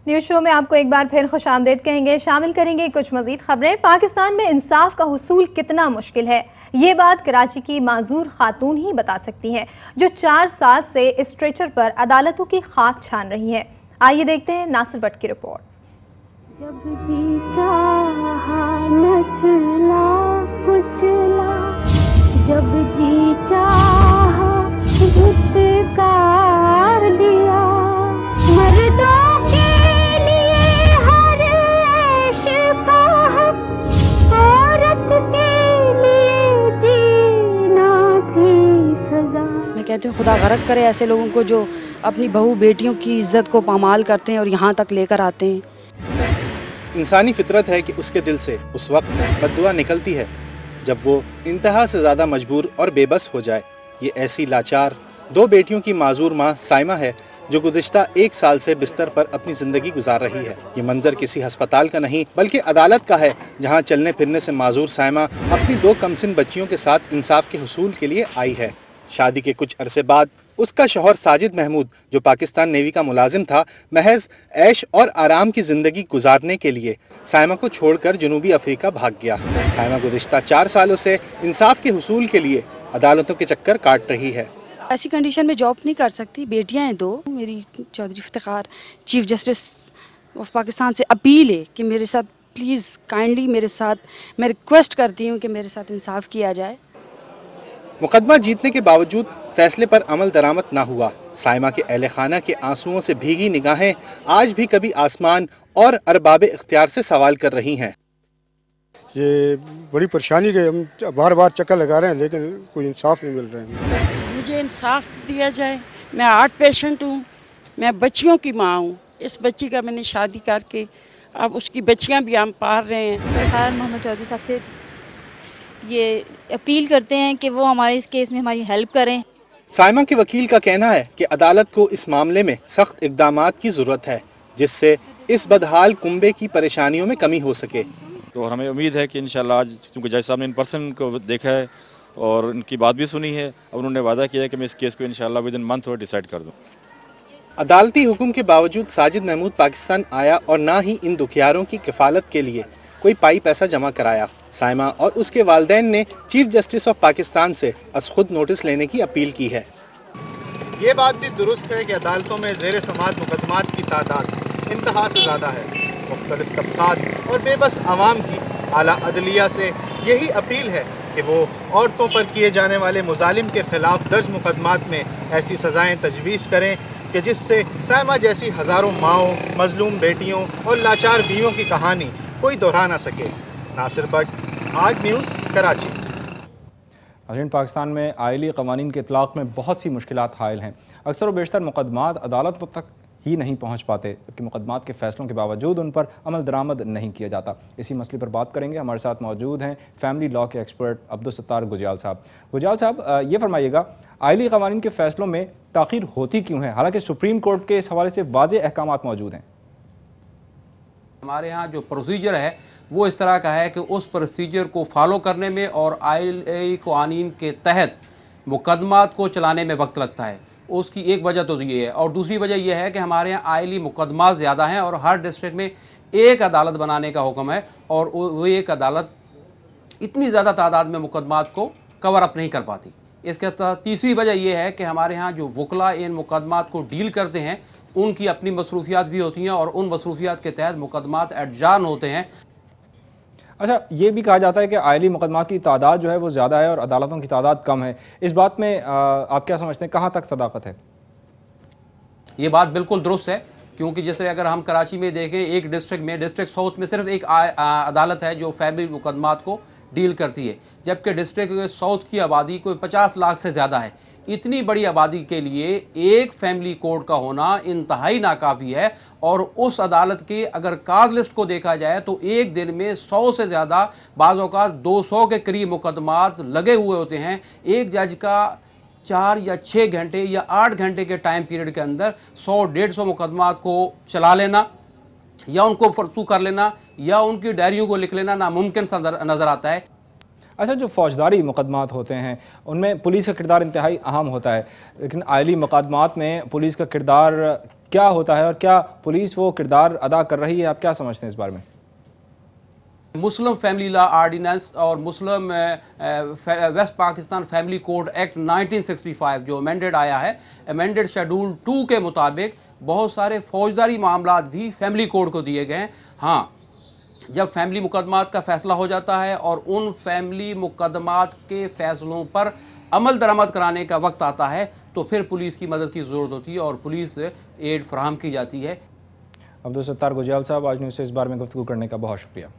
News show में आपको एक बार फिर खुशामदीद कहेंगे। शामिल करेंगे कुछ मजीद खबरें। पाकिस्तान में इंसाफ का हुसूल कितना मुश्किल है, ये बात कराची की माजूर खातून ही बता सकती हैं, जो 4 साल से स्ट्रेचर पर अदालतों की खाक छान रही हैं। आइए देखते हैं नासिर भट्ट की रिपोर्ट। जब जी चाहा नचला कुचला, जब जी चाहा धुतकार दिया, मर्दों के लिए हर ऐश का हक, औरत के लिए जीना थी सजा। मैं कहती हूँ खुदा गरक करे ऐसे लोगों को जो अपनी बहू बेटियों की इज्जत को पामाल करते हैं और यहाँ तक लेकर आते हैं। इंसानी फितरत है कि उसके दिल से उस वक्त बद्दुआ निकलती है जब वो इंतहा से ज़्यादा मजबूर और बेबस हो जाए। ये ऐसी लाचार 2 बेटियों की माजूर माँ साइमा है जो गुज़िश्ता 1 साल से बिस्तर पर अपनी ज़िंदगी गुजार रही है। ये मंजर किसी अस्पताल का नहीं बल्कि अदालत का है, जहाँ चलने फिरने से माजूर साइमा अपनी 2 कमसिन बच्चियों के साथ इंसाफ के हुसूल के लिए आई है। शादी के कुछ अरसे बाद उसका शौहर साजिद महमूद, जो पाकिस्तान नेवी का मुलाजिम था, महज ऐश और आराम की जिंदगी गुजारने के लिए साइमा को छोड़कर जनूबी अफ्रीका भाग गया। साइमा गुज़िश्ता 4 सालों से इंसाफ के हुसूल के लिए अदालतों के चक्कर काट रही है। ऐसी कंडीशन में जॉब नहीं कर सकती। बेटियां हैं 2। मेरी Chaudhry Iftikhar chief justice of Pakistan से अपील है कि मेरे साथ प्लीज़ काइंडली मेरे साथ, मैं रिक्वेस्ट करती हूँ कि मेरे साथ इंसाफ किया जाए। मुकदमा जीतने के बावजूद फैसले पर अमल दरामद ना हुआ। साइमा के अहले खाना के आंसुओं से भीगी निगाहें आज भी कभी आसमान और अरबाब इख्तियार से सवाल कर रही हैं। ये बड़ी परेशानी के हम बार बार चक्कर लगा रहे हैं लेकिन कोई इंसाफ नहीं मिल रहा है। मुझे इंसाफ दिया जाए। मैं हार्ट पेशेंट हूँ, मैं बच्चियों की माँ हूँ। इस बच्ची का मैंने शादी करके अब उसकी बच्चियाँ भी हम पाल रहे हैं। मोहम्मद चौधरी साहब से ये अपील करते हैं कि वो हमारे इस केस में हमारी हेल्प करें। साइमा के वकील का कहना है कि अदालत को इस मामले में सख्त इक़दामात की ज़रूरत है, जिससे इस बदहाल कुंबे की परेशानियों में कमी हो सके। तो हमें उम्मीद है कि इंशाल्लाह आज, क्योंकि जज साहब ने इन पर्सन को देखा है और उनकी बात भी सुनी है, अब उन्होंने वादा किया है कि मैं इस केस को इंशाल्लाह विद इन मंथ और डिसाइड कर दूँ। अदालती हुक्म के बावजूद साजिद महमूद पाकिस्तान आया और ना ही इन दुखियारों की किफ़ालत के लिए कोई पाई पैसा जमा कराया। साइमा और उसके वालिदैन ने चीफ जस्टिस ऑफ पाकिस्तान से अस खुद नोटिस लेने की अपील की है। ये बात भी दुरुस्त है कि अदालतों में ज़ेर समाअत मुकदमात की तादाद इंतहा से ज़्यादा है। मुख्तलिफ तबकात और बेबस आवाम की आला अदलिया से यही अपील है कि वो औरतों पर किए जाने वाले मुजालिम के खिलाफ दर्ज मुकदमात में ऐसी सज़ाएँ तजवीज़ करें कि जिससे साइमा जैसी हज़ारों माओं, मजलूम बेटियों और लाचार बीवियों की कहानी कोई दोहरा ना सके। नासिर भट्ट, आज न्यूज़, कराची। नाज़रीन, पाकिस्तान में आइली क़वानीन के इतलाक़ में बहुत सी मुश्किलात हायल हैं। अक्सर व बेशतर मुकदमात अदालतों तक ही नहीं पहुँच पाते, जबकि मुकदमात के फ़ैसलों के बावजूद उन पर अमल दरामद नहीं किया जाता। इसी मसले पर बात करेंगे। हमारे साथ मौजूद हैं फैमिली लॉ के एक्सपर्ट अब्दुल सत्तार गुजयाल साहब। गुजयाल साहब, ये फरमाइएगा, आइली क़वानीन के फ़ैसलों में ताख़ीर होती क्यों है, हालांकि सुप्रीम कोर्ट के इस हवाले से वाज़ेह अहकामात मौजूद हैं? हमारे यहाँ जो प्रोसीजर है वो इस तरह का है कि उस प्रोसीजर को फॉलो करने में और आइली क़वानीन के तहत मुकदमात को चलाने में वक्त लगता है। उसकी एक वजह तो ये है, और दूसरी वजह यह है कि हमारे यहाँ आइली मुकदमात ज़्यादा हैं और हर डिस्ट्रिक्ट में एक अदालत बनाने का हुक्म है, और वो एक अदालत इतनी ज़्यादा तादाद में मुकदमात को कवर अप नहीं कर पाती। इसके तीसरी वजह यह है कि हमारे यहाँ जो वकला इन मुकदमात को डील करते हैं उनकी अपनी मसरूफियात भी होती हैं और उन मसरूफियात के तहत मुकदमात एडजान होते हैं। अच्छा, ये भी कहा जाता है कि आइली मुकदमात की तादाद जो है वो ज़्यादा है और अदालतों की तादाद कम है। इस बात में आप क्या समझते हैं, कहाँ तक सदाकत है? ये बात बिल्कुल दुरुस्त है, क्योंकि जैसे अगर हम कराची में देखें, एक डिस्ट्रिक्ट में, डिस्ट्रिक्ट साउथ में सिर्फ एक अदालत है जो फैमिली मुकदमात को डील करती है, जबकि डिस्ट्रिक्ट साउथ की आबादी कोई 50 लाख से ज़्यादा है। इतनी बड़ी आबादी के लिए एक फैमिली कोर्ट का होना इंतहाई नाकाफ़ी है, और उस अदालत के अगर काज लिस्ट को देखा जाए तो एक दिन में 100 से ज़्यादा, बाज़ औक़ात 200 के करीब मुकदमात लगे हुए होते हैं। एक जज का 4 या 6 घंटे या 8 घंटे के टाइम पीरियड के अंदर 100-150 मुकदमात को चला लेना या उनको फरसू कर लेना या उनकी डायरियों को लिख लेना नामुमकिन सा नज़र आता है। अच्छा, जो फौजदारी मुकदमात होते हैं उनमें पुलिस का किरदार इंतहाई अहम होता है, लेकिन आइली मुकदमात में पुलिस का किरदार क्या होता है और क्या पुलिस वो किरदार अदा कर रही है, आप क्या समझते हैं इस बारे में? मुस्लिम फैमिली लॉ आर्डिनेंस और Muslim West Pakistan family code act 1965 जो अमेंडेड आया है, अमेंडेड शेड्यूल 2 के मुताबिक बहुत सारे फौजदारी मामलात भी फैमिली कोड को दिए गए हैं। हाँ, जब फैमिली मुकदमात का फैसला हो जाता है और उन फैमिली मुकदमात के फैसलों पर अमल दरामद कराने का वक्त आता है तो फिर पुलिस की मदद की ज़रूरत होती है और पुलिस एड फराहम की जाती है। अब्दुल सत्तार गुजराल साहब, आज न्यूज़ से इस बारे में गुफ्तगू करने का बहुत शुक्रिया।